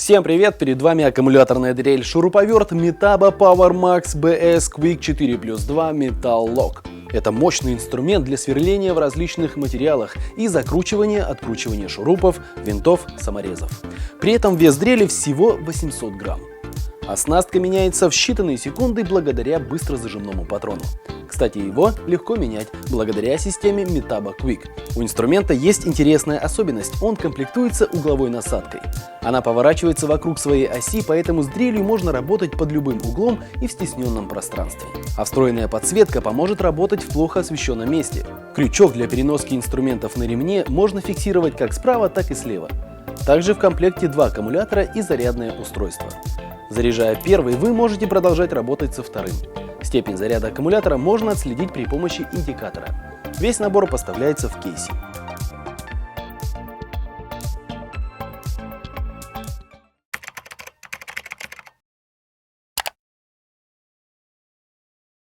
Всем привет! Перед вами аккумуляторная дрель-шуруповерт METABO POWERMAXX BS Quick 4+2 MetaLoc. Это мощный инструмент для сверления в различных материалах и закручивания, откручивания шурупов, винтов, саморезов. При этом вес дрели всего 800 грамм. Оснастка меняется в считанные секунды благодаря быстрозажимному патрону. Кстати, его легко менять благодаря системе Метабо Квик. У инструмента есть интересная особенность – он комплектуется угловой насадкой. Она поворачивается вокруг своей оси, поэтому с дрелью можно работать под любым углом и в стесненном пространстве. А встроенная подсветка поможет работать в плохо освещенном месте. Крючок для переноски инструментов на ремне можно фиксировать как справа, так и слева. Также в комплекте два аккумулятора и зарядное устройство. Заряжая первый, вы можете продолжать работать со вторым. Степень заряда аккумулятора можно отследить при помощи индикатора. Весь набор поставляется в кейсе.